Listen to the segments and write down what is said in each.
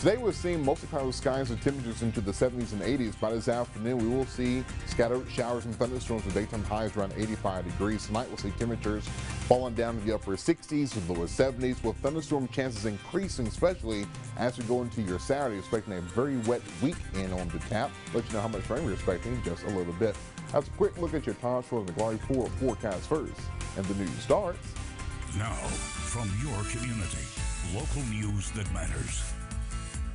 Today we're seeing mostly cloudy skies with temperatures into the 70s and 80s. By this afternoon, we will see scattered showers and thunderstorms with daytime highs around 85 degrees. Tonight we'll see temperatures falling down to the upper 60s and lower 70s, with thunderstorm chances increasing, especially as we go into your Saturday. Expecting a very wet weekend on the tap. Let you know how much rain we're expecting in just a little bit. That's a quick look at your times for the Glory 4 forecast first. And the news starts now. From your community, local news that matters.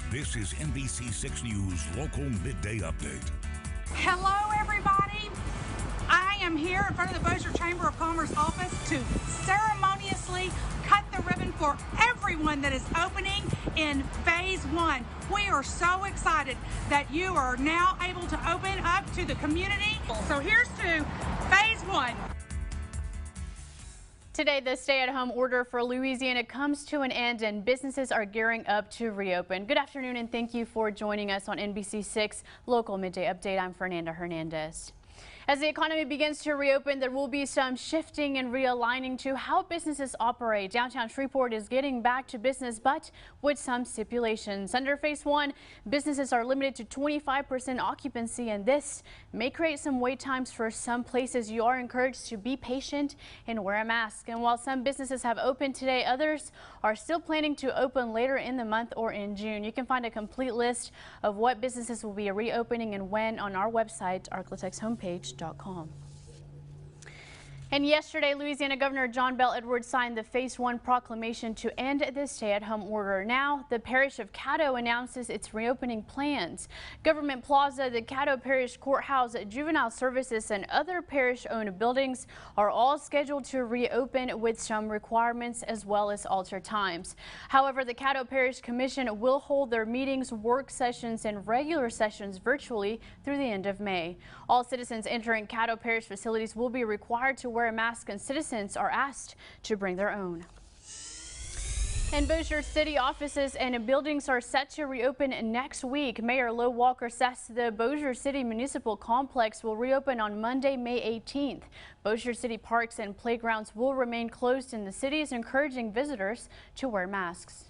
This is NBC6 News Local Midday Update. Hello, everybody. I am here in front of the Bossier Chamber of Commerce office to ceremoniously cut the ribbon for everyone that is opening in Phase 1. We are so excited that you are now able to open up to the community. So here's to Phase 1. Today, the stay-at-home order for Louisiana comes to an end and businesses are gearing up to reopen. Good afternoon and thank you for joining us on NBC6 Local Midday Update. I'm Fernanda Hernandez. As the economy begins to reopen, there will be some shifting and realigning to how businesses operate. Downtown Shreveport is getting back to business, but with some stipulations. Under Phase 1, businesses are limited to 25% occupancy, and this may create some wait times for some places. You are encouraged to be patient and wear a mask. And while some businesses have opened today, others are still planning to open later in the month or in June. You can find a complete list of what businesses will be reopening and when on our website, Arklatex homepage. And yesterday, Louisiana Governor John Bel Edwards signed the Phase 1 proclamation to end the stay-at-home order. Now, the parish of Caddo announces its reopening plans. Government Plaza, the Caddo Parish Courthouse, Juvenile Services, and other parish-owned buildings are all scheduled to reopen with some requirements as well as altered times. However, the Caddo Parish Commission will hold their meetings, work sessions, and regular sessions virtually through the end of May. All citizens entering Caddo Parish facilities will be required to wear a mask, and citizens are asked to bring their own. And Bossier City offices and buildings are set to reopen next week. Mayor Lo Walker says the Bossier City Municipal Complex will reopen on Monday, May 18th. Bossier City parks and playgrounds will remain closed, and the city is encouraging visitors to wear masks.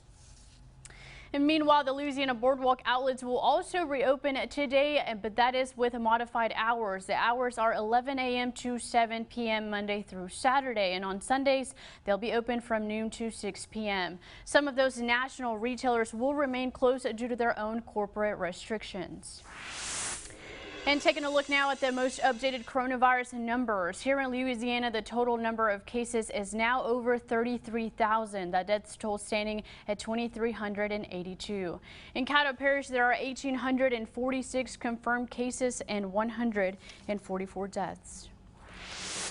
And meanwhile, the Louisiana Boardwalk outlets will also reopen today, but that is with modified hours. The hours are 11 a.m. to 7 p.m. Monday through Saturday, and on Sundays they'll be open from noon to 6 p.m. Some of those national retailers will remain closed due to their own corporate restrictions. And taking a look now at the most updated coronavirus numbers. Here in Louisiana, the total number of cases is now over 33,000. That death toll standing at 2,382. In Caddo Parish, there are 1,846 confirmed cases and 144 deaths.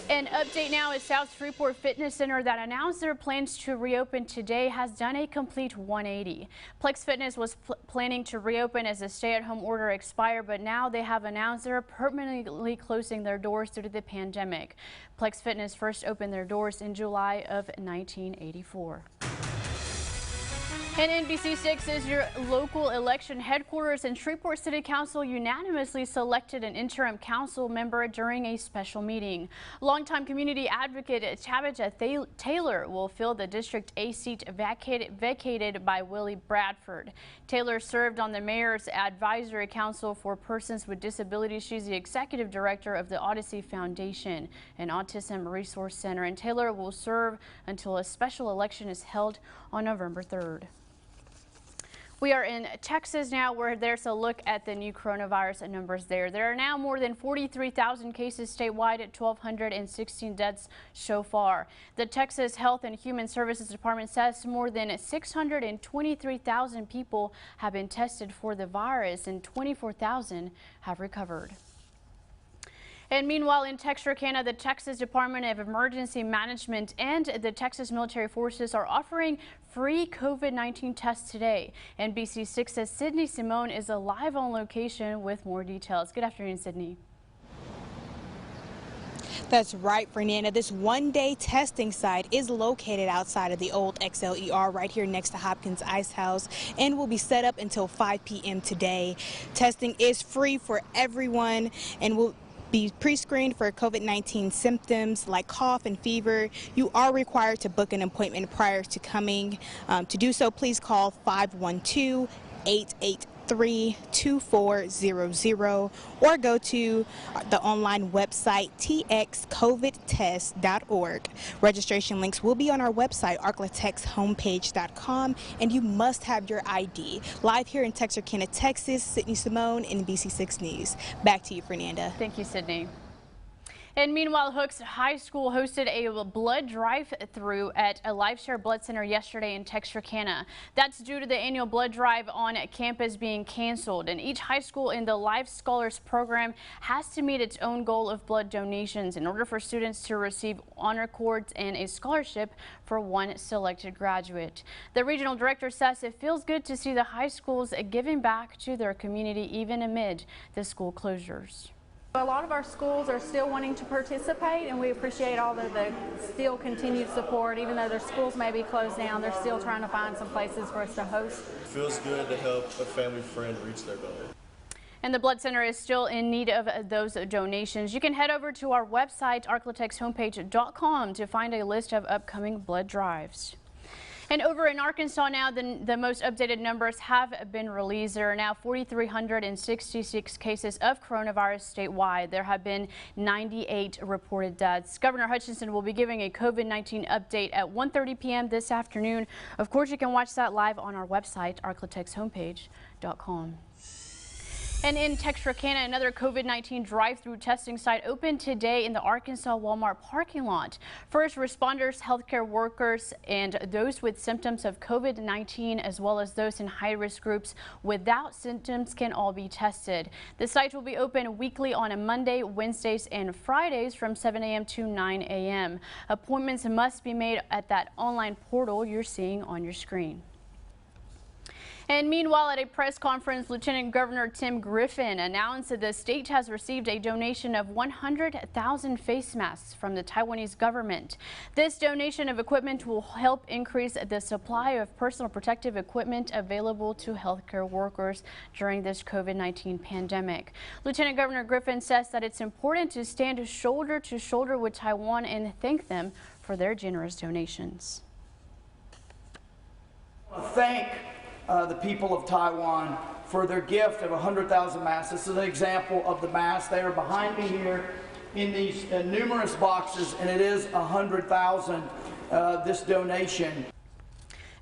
An update now is South Shreveport Fitness Center that announced their plans to reopen today has done a complete 180. Plex Fitness was planning to reopen as the stay-at-home order expired, but now they have announced they're permanently closing their doors due to the pandemic. Plex Fitness first opened their doors in July of 1984. And NBC6 is your local election headquarters, and Shreveport City Council unanimously selected an interim council member during a special meeting. Longtime community advocate Tabitha Taylor will fill the District A seat vacated by Willie Bradford. Taylor served on the Mayor's Advisory Council for Persons with Disabilities. She's the executive director of the Odyssey Foundation, an autism resource center, and Taylor will serve until a special election is held on November 3rd. We are in Texas now, where there's a look at the new coronavirus numbers there. There are now more than 43,000 cases statewide at 1,216 deaths so far. The Texas Health and Human Services Department says more than 623,000 people have been tested for the virus and 24,000 have recovered. And meanwhile, in Texarkana, the Texas Department of Emergency Management and the Texas Military Forces are offering free COVID-19 tests today. NBC6's Sydney Simone is live on location with more details. Good afternoon, Sydney. That's right, Fernanda. This one-day testing site is located outside of the old XLER right here next to Hopkins Ice House and will be set up until 5 p.m. today. Testing is free for everyone and will be pre-screened for COVID-19 symptoms like cough and fever. You are required to book an appointment prior to coming. To do so, please call 512 883-2400 or go to the online website txcovidtest.org. Registration links will be on our website, arklatex-homepage.com, and you must have your ID. Live here in Texarkana, Texas, Sydney Simone, NBC6 News. Back to you, Fernanda. Thank you, Sydney. And meanwhile, Hooks High School hosted a blood drive-through at a LifeShare Blood Center yesterday in Texarkana. That's due to the annual blood drive on campus being canceled. And each high school in the Life Scholars program has to meet its own goal of blood donations in order for students to receive honor cords and a scholarship for one selected graduate. The regional director says it feels good to see the high schools giving back to their community even amid the school closures. A lot of our schools are still wanting to participate, and we appreciate all of the still continued support. Even though their schools may be closed down, they're still trying to find some places for us to host. It feels good to help a family friend reach their goal. And the Blood Center is still in need of those donations. You can head over to our website, arklatexhomepage.com, to find a list of upcoming blood drives. And over in Arkansas now, the most updated numbers have been released. There are now 4,366 cases of coronavirus statewide. There have been 98 reported deaths. Governor Hutchinson will be giving a COVID-19 update at 1:30 p.m. this afternoon. Of course, you can watch that live on our website, arklatexhomepage.com. And in Texarkana, another COVID-19 drive-through testing site opened today in the Arkansas Walmart parking lot. First responders, healthcare workers, and those with symptoms of COVID-19, as well as those in high-risk groups without symptoms, can all be tested. The site will be open weekly on a Monday, Wednesdays, and Fridays from 7 a.m. to 9 a.m. Appointments must be made at that online portal you're seeing on your screen. And meanwhile, at a press conference, Lieutenant Governor Tim Griffin announced that the state has received a donation of 100,000 face masks from the Taiwanese government. This donation of equipment will help increase the supply of personal protective equipment available to healthcare workers during this COVID-19 pandemic. Lieutenant Governor Griffin says that it's important to stand shoulder to shoulder with Taiwan and thank them for their generous donations. Thank the people of Taiwan for their gift of 100,000 masks. This is an example of the masks. They are behind me here in these numerous boxes, and it is 100,000, this donation.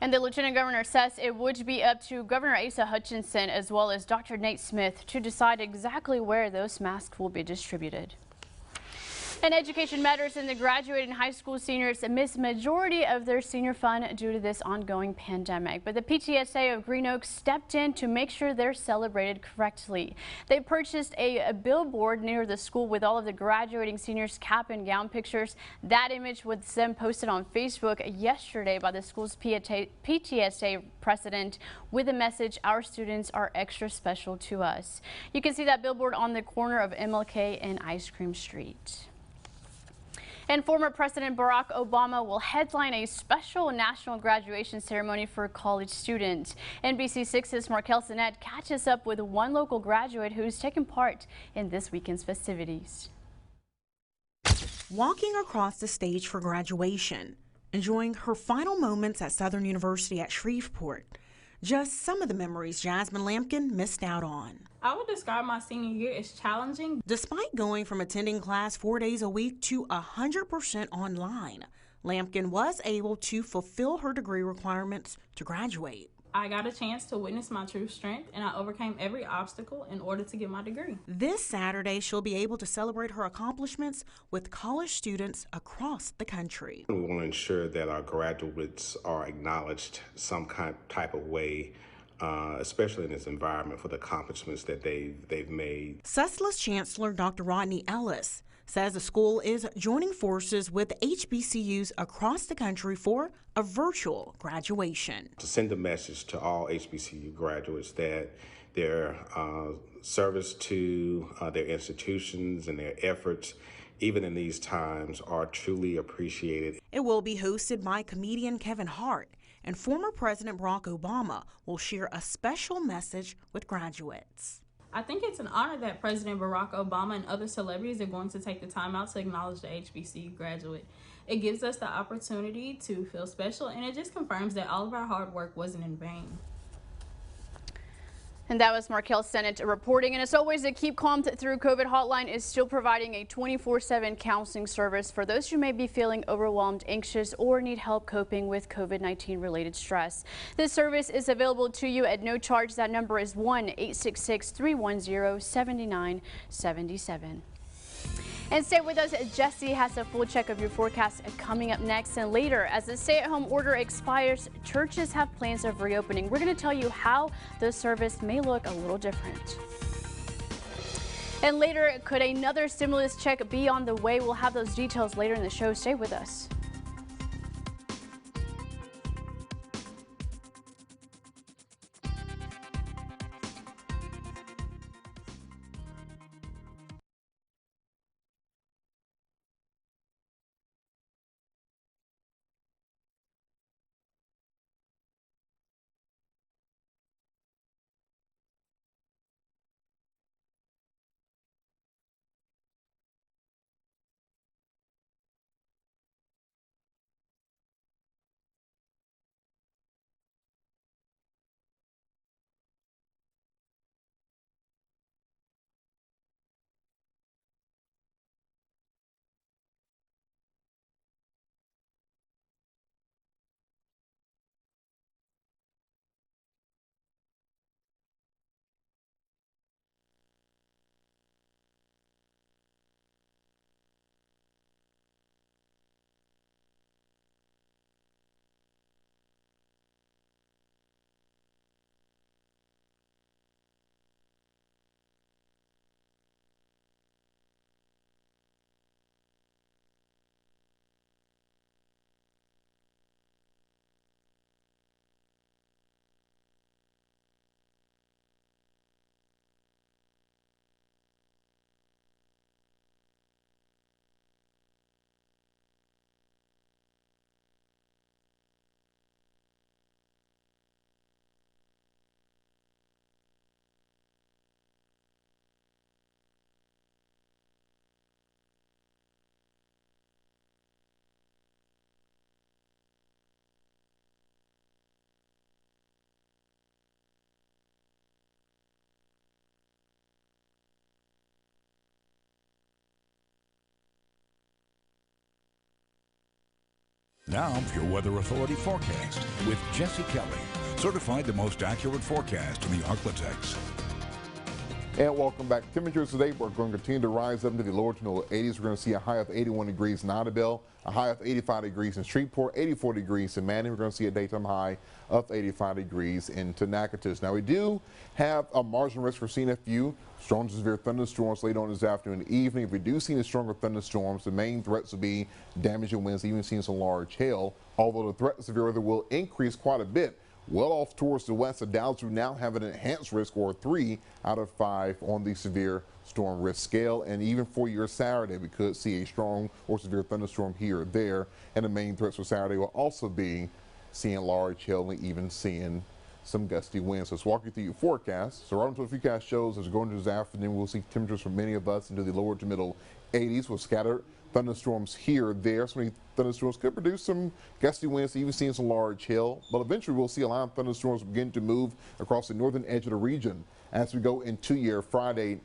And the Lieutenant Governor says it would be up to Governor Asa Hutchinson as well as Dr. Nate Smith to decide exactly where those masks will be distributed. And education matters, and the graduating high school seniors miss majority of their senior fun due to this ongoing pandemic. But the PTSA of Green Oaks stepped in to make sure they're celebrated correctly. They purchased a billboard near the school with all of the graduating seniors' cap and gown pictures. That image was then posted on Facebook yesterday by the school's PTSA president with a message, "Our students are extra special to us." You can see that billboard on the corner of MLK and Ice Cream Street. And former President Barack Obama will headline a special national graduation ceremony for college students. NBC6's Markel Sinet catches up with one local graduate who's taken part in this weekend's festivities. Walking across the stage for graduation, enjoying her final moments at Southern University at Shreveport. Just some of the memories Jasmine Lampkin missed out on. I would describe my senior year as challenging. Despite going from attending class 4 days a week to 100% online, Lampkin was able to fulfill her degree requirements to graduate. I got a chance to witness my true strength, and I overcame every obstacle in order to get my degree. This Saturday, she'll be able to celebrate her accomplishments with college students across the country. We want to ensure that our graduates are acknowledged some type of way, especially in this environment, for the accomplishments that they've made. Sussex Chancellor Dr. Rodney Ellis says the school is joining forces with HBCUs across the country for a virtual graduation. To send a message to all HBCU graduates that their service to their institutions and their efforts, even in these times, are truly appreciated. It will be hosted by comedian Kevin Hart, and former President Barack Obama will share a special message with graduates. I think it's an honor that President Barack Obama and other celebrities are going to take the time out to acknowledge the HBCU graduate. It gives us the opportunity to feel special, and it just confirms that all of our hard work wasn't in vain. And that was Markel Sennett reporting. And as always, the Keep Calm Through COVID hotline is still providing a 24/7 counseling service for those who may be feeling overwhelmed, anxious, or need help coping with COVID-19 related stress. This service is available to you at no charge. That number is 1-866-310-7977. And stay with us. Jesse has a full check of your forecast coming up next. And later, as the stay-at-home order expires, churches have plans of reopening. We're going to tell you how the service may look a little different. And later, could another stimulus check be on the way? We'll have those details later in the show. Stay with us. Now, your Weather Authority forecast with Jesse Kelly, certified the most accurate forecast in the Arklatex. And welcome back. Temperatures today are going to continue to rise up into the lower to middle 80s. We're going to see a high of 81 degrees in Idabel, a high of 85 degrees in Shreveport, 84 degrees in Manning. We're going to see a daytime high of 85 degrees in Natchitoches. Now, we do have a marginal risk for seeing a few strong to severe thunderstorms later on this afternoon and evening. If we do see any stronger thunderstorms, the main threats will be damaging winds, even seeing some large hail, although the threat of severe weather will increase quite a bit. Well off towards the west, the Dalles now have an enhanced risk, or 3 out of 5 on the severe storm risk scale. And even for your Saturday, we could see a strong or severe thunderstorm here or there. And the main threats for Saturday will also be seeing large hail and even seeing some gusty winds. So let's walk you through your forecast. So right until the forecast shows, as we're going into this afternoon, we'll see temperatures for many of us into the lower to middle 80s with scattered thunderstorms here or there. So many thunderstorms could produce some gusty winds, even seeing some large hail. But eventually we'll see a lot of thunderstorms begin to move across the northern edge of the region as we go into your Friday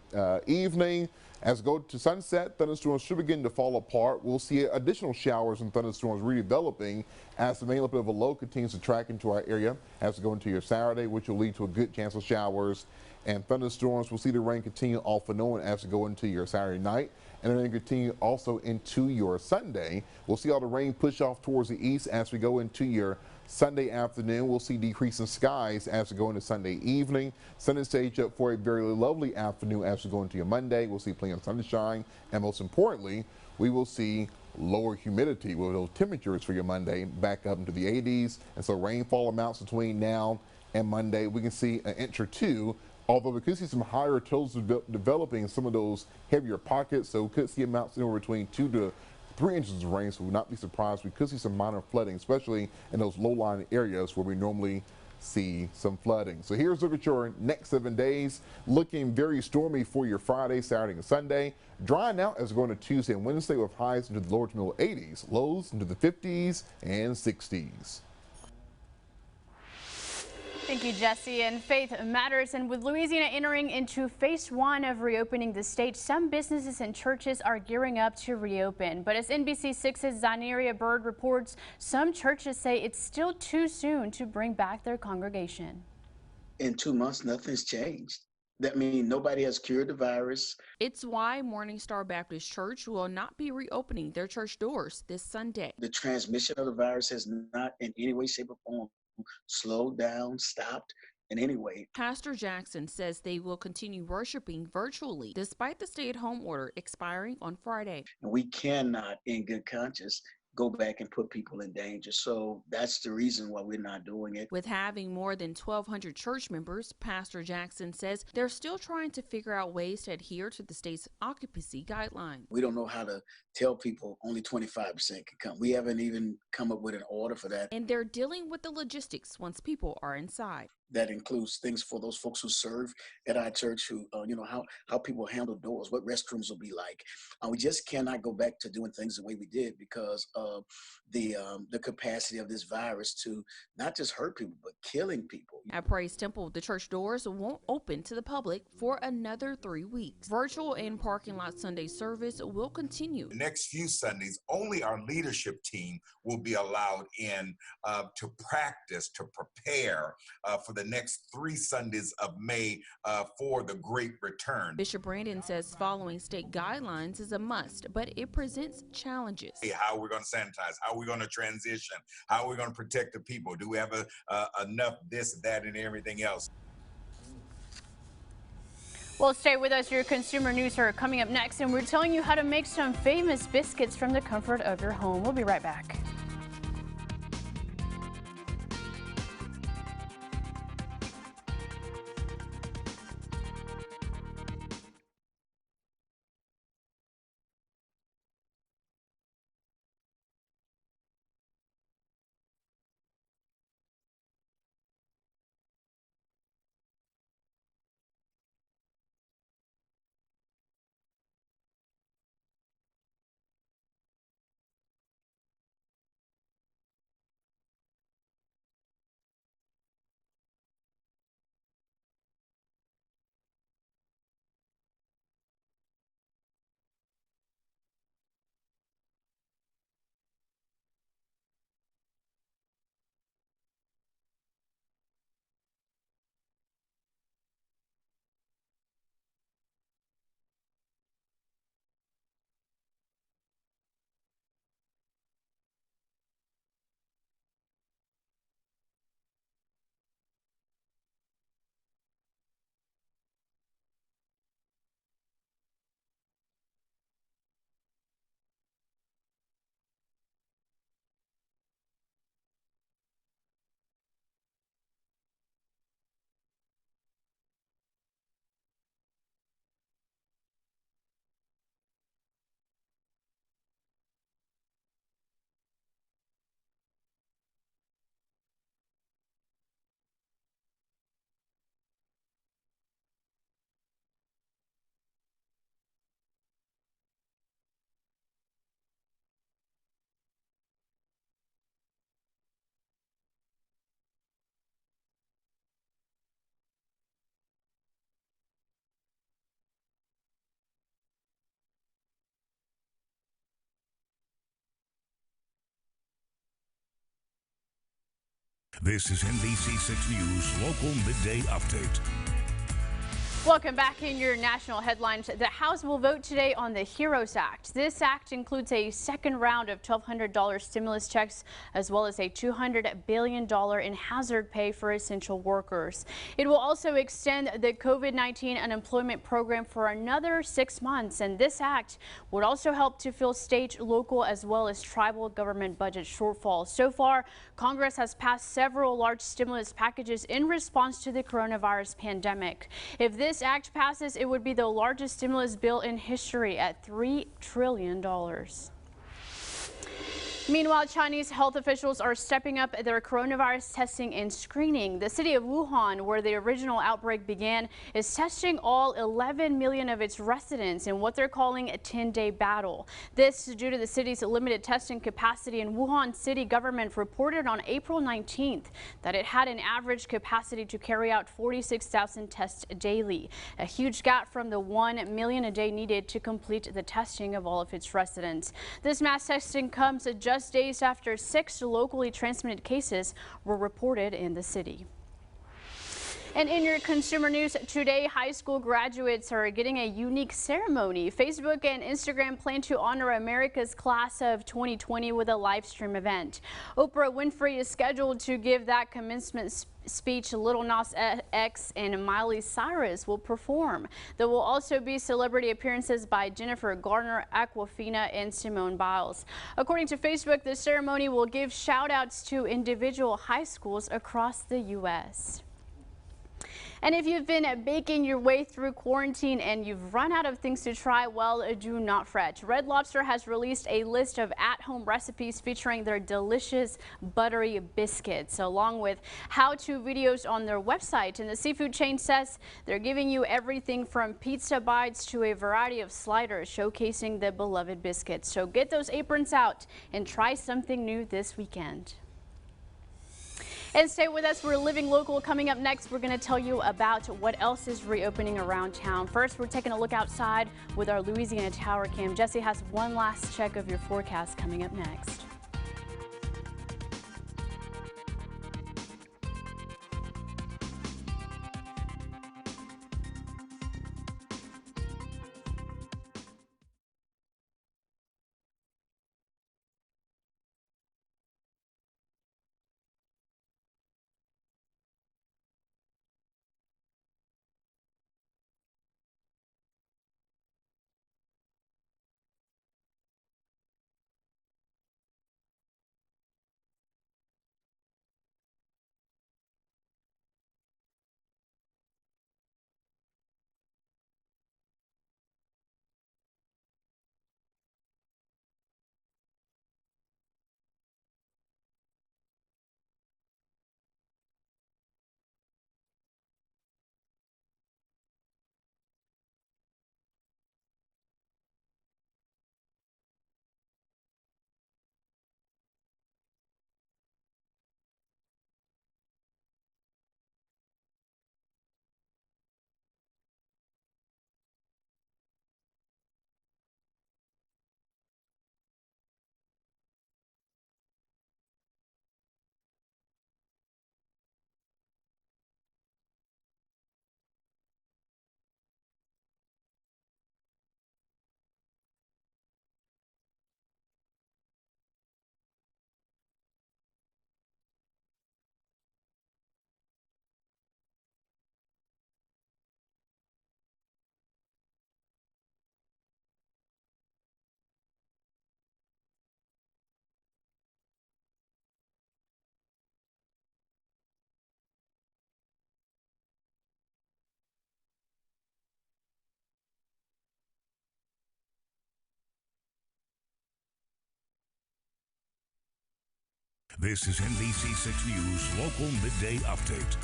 evening. As we go to sunset, thunderstorms should begin to fall apart. We'll see additional showers and thunderstorms redeveloping as the main bit of a low continues to track into our area as we go into your Saturday, which will lead to a good chance of showers and thunderstorms. We'll see the rain continue off and on as we go into your Saturday night, and then continue also into your Sunday. We'll see all the rain push off towards the east as we go into your Sunday afternoon. We'll see decreasing skies as we go into Sunday evening. Sunday stage up for a very lovely afternoon as we go into your Monday. We'll see plenty of sunshine, and most importantly, we will see lower humidity with those temperatures for your Monday back up into the 80s. And so rainfall amounts between now and Monday, we can see an inch or two. Although we could see some higher totals developing in some of those heavier pockets, so we could see amounts anywhere between 2 to 3 inches of rain, so we would not be surprised. We could see some minor flooding, especially in those low-lying areas where we normally see some flooding. So here's a look at your next 7 days. Looking very stormy for your Friday, Saturday, and Sunday. Drying out as we go into Tuesday and Wednesday with highs into the lower to middle 80s, lows into the 50s and 60s. Thank you, Jesse. And faith matters. And with Louisiana entering into phase 1 of reopening the state, some businesses and churches are gearing up to reopen. But as NBC6's Zaneria Bird reports, some churches say it's still too soon to bring back their congregation. In 2 months, nothing's changed. That means nobody has cured the virus. It's why Morning Star Baptist Church will not be reopening their church doors this Sunday. The transmission of the virus has not in any way, shape, or form slowed down, stopped in any way. Pastor Jackson says they will continue worshiping virtually despite the stay-at-home order expiring on Friday. And we cannot, in good conscience, go back and put people in danger. So that's the reason why we're not doing it. With having more than 1,200 church members, Pastor Jackson says they're still trying to figure out ways to adhere to the state's occupancy guidelines. We don't know how to tell people only 25% can come. We haven't even come up with an order for that. And they're dealing with the logistics once people are inside. That includes things for those folks who serve at our church, who, how people handle doors, what restrooms will be like. We just cannot go back to doing things the way we did because of the capacity of this virus to not just hurt people, but killing people. At Praise Temple, the church doors won't open to the public for another 3 weeks. Virtual and parking lot Sunday service will continue. The next few Sundays, only our leadership team will be allowed in to practice, to prepare for the next 3 Sundays of May for the Great Return. Bishop Brandon says following state guidelines is a must, but it presents challenges. How are we going to sanitize? How are we going to transition? How are we going to protect the people? Do we have enough this, that, and everything else? Well, stay with us. Your consumer news are coming up next, and we're telling you how to make some famous biscuits from the comfort of your home. We'll be right back. This is NBC6 News Local Midday Update. Welcome back. In your national headlines. The House will vote today on the HEROES Act. This act includes a second round of $1,200 stimulus checks, as well as a $200 billion in hazard pay for essential workers. It will also extend the COVID-19 unemployment program for another 6 months. And this act would also help to fill state, local, as well as tribal government budget shortfalls. So far, Congress has passed several large stimulus packages in response to the coronavirus pandemic. If this act passes, it would be the largest stimulus bill in history at $3 trillion. Meanwhile, Chinese health officials are stepping up their coronavirus testing and screening. The city of Wuhan, where the original outbreak began, is testing all 11 million of its residents in what they're calling a 10-day battle. This is due to the city's limited testing capacity, and Wuhan city government reported on April 19th that it had an average capacity to carry out 46,000 tests daily, a huge gap from the 1 million a day needed to complete the testing of all of its residents. This mass testing comes just days after 6 locally transmitted cases were reported in the city. And in your consumer news today, high school graduates are getting a unique ceremony. Facebook and Instagram plan to honor America's class of 2020 with a live stream event. Oprah Winfrey is scheduled to give that commencement speech. Lil Nas X and Miley Cyrus will perform. There will also be celebrity appearances by Jennifer Garner, Aquafina, and Simone Biles. According to Facebook, the ceremony will give shout outs to individual high schools across the U.S. And if you've been baking your way through quarantine and you've run out of things to try, well, do not fret. Red Lobster has released a list of at-home recipes featuring their delicious buttery biscuits, along with how-to videos on their website. And the seafood chain says they're giving you everything from pizza bites to a variety of sliders showcasing the beloved biscuits. So get those aprons out and try something new this weekend. And stay with us. We're living local. Coming up next, we're going to tell you about what else is reopening around town. First, we're taking a look outside with our Louisiana Tower Cam. Jesse has one last check of your forecast coming up next. This is NBC6 News Local Midday Update.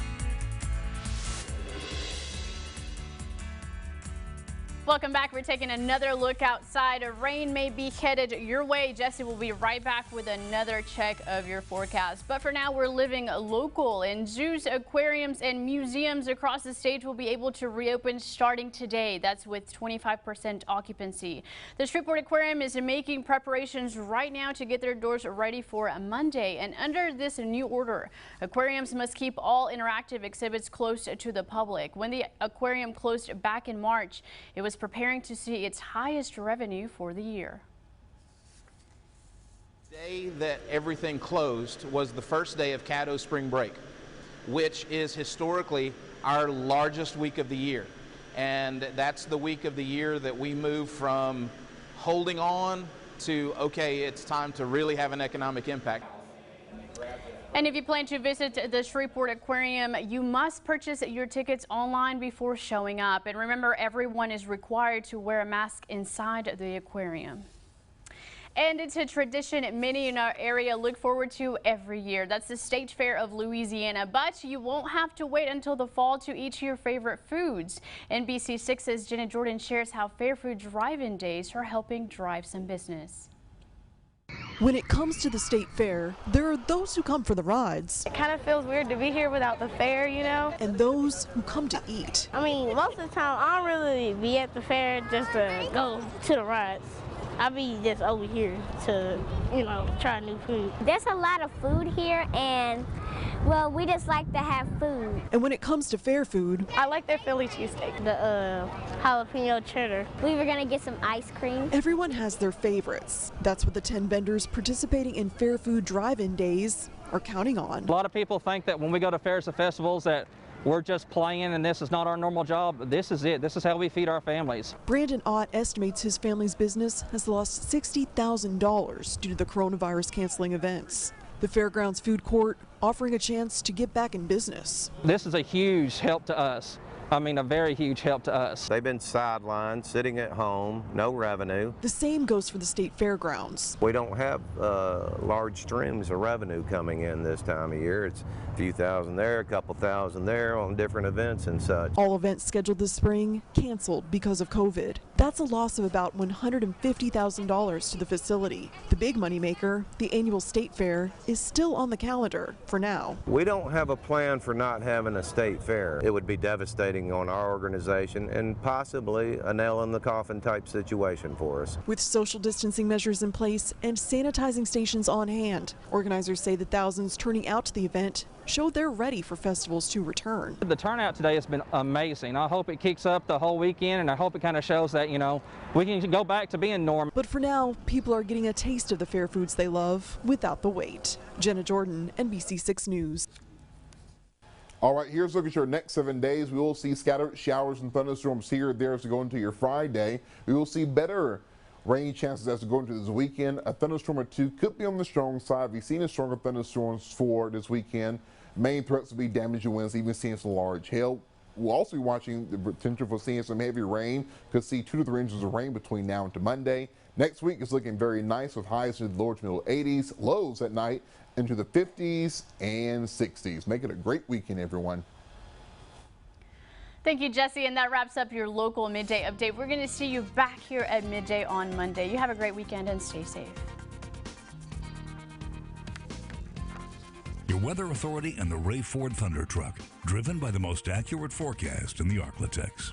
Welcome back. We're taking another look outside. Rain may be headed your way. Jesse will be right back with another check of your forecast. But for now, we're living local, and zoos, aquariums, and museums across the state will be able to reopen starting today. That's with 25% occupancy. The Shreveport Aquarium is making preparations right now to get their doors ready for a Monday. And under this new order, aquariums must keep all interactive exhibits close to the public. When the aquarium closed back in March, it was preparing to see its highest revenue for the year. The day that everything closed was the first day of Caddo spring break, which is historically our largest week of the year. And that's the week of the year that we move from holding on to, okay, it's time to really have an economic impact. And if you plan to visit the Shreveport Aquarium, you must purchase your tickets online before showing up. And remember, everyone is required to wear a mask inside the aquarium. And it's a tradition many in our area look forward to every year. That's the State Fair of Louisiana. But you won't have to wait until the fall to eat your favorite foods. NBC6's Jenna Jordan shares how Fair Food Drive-In Days are helping drive some business. When it comes to the State Fair, there are those who come for the rides. It kind of feels weird to be here without the fair, you know? And those who come to eat. I mean, most of the time, I don't really be at the fair just to go to the rides. I be just over here to, you know, try new food. There's a lot of food here, and well, we just like to have food. And when it comes to fair food, I like their Philly cheesesteak, the jalapeno cheddar. We were gonna get some ice cream. Everyone has their favorites. That's what the 10 vendors participating in Fair Food Drive-In Days are counting on. A lot of people think that when we go to fairs and festivals that we're just playing and this is not our normal job. This is it. This is how we feed our families. Brandon Ott estimates his family's business has lost $60,000 due to the coronavirus canceling events. The Fairgrounds Food Court offering a chance to get back in business. This is a huge help to us. I mean, a very huge help to us. They've been sidelined, sitting at home, no revenue. The same goes for the state fairgrounds. We don't have large streams of revenue coming in this time of year. It's a few thousand there, a couple thousand there on different events and such. All events scheduled this spring canceled because of COVID. That's a loss of about $150,000 to the facility. The big moneymaker, the annual state fair, is still on the calendar for now. We don't have a plan for not having a state fair. It would be devastating on our organization and possibly a nail in the coffin type situation for us. With social distancing measures in place and sanitizing stations on hand, organizers say the thousands turning out to the event show they're ready for festivals to return. The turnout today has been amazing. I hope it kicks up the whole weekend, and I hope it kind of shows that, you know, we can go back to being normal. But for now, people are getting a taste of the fair foods they love without the wait. Jenna Jordan, NBC6 News. All right, here's a look at your next 7 days. We will see scattered showers and thunderstorms here and there as we go into your Friday. We will see better rain chances as we go into this weekend. A thunderstorm or two could be on the strong side. We've seen stronger thunderstorms for this weekend. Main threats will be damaging winds, even seeing some large hail. We'll also be watching the potential for seeing some heavy rain. Could see 2 to 3 inches of rain between now and to Monday. Next week is looking very nice with highs in the lower to middle 80s, lows at night into the 50s and 60s. Make it a great weekend, everyone. Thank you, Jesse, and that wraps up your local midday update. We're going to see you back here at midday on Monday. You have a great weekend and stay safe. Your weather authority and the Ray Ford Thunder Truck, driven by the most accurate forecast in the Arklatex.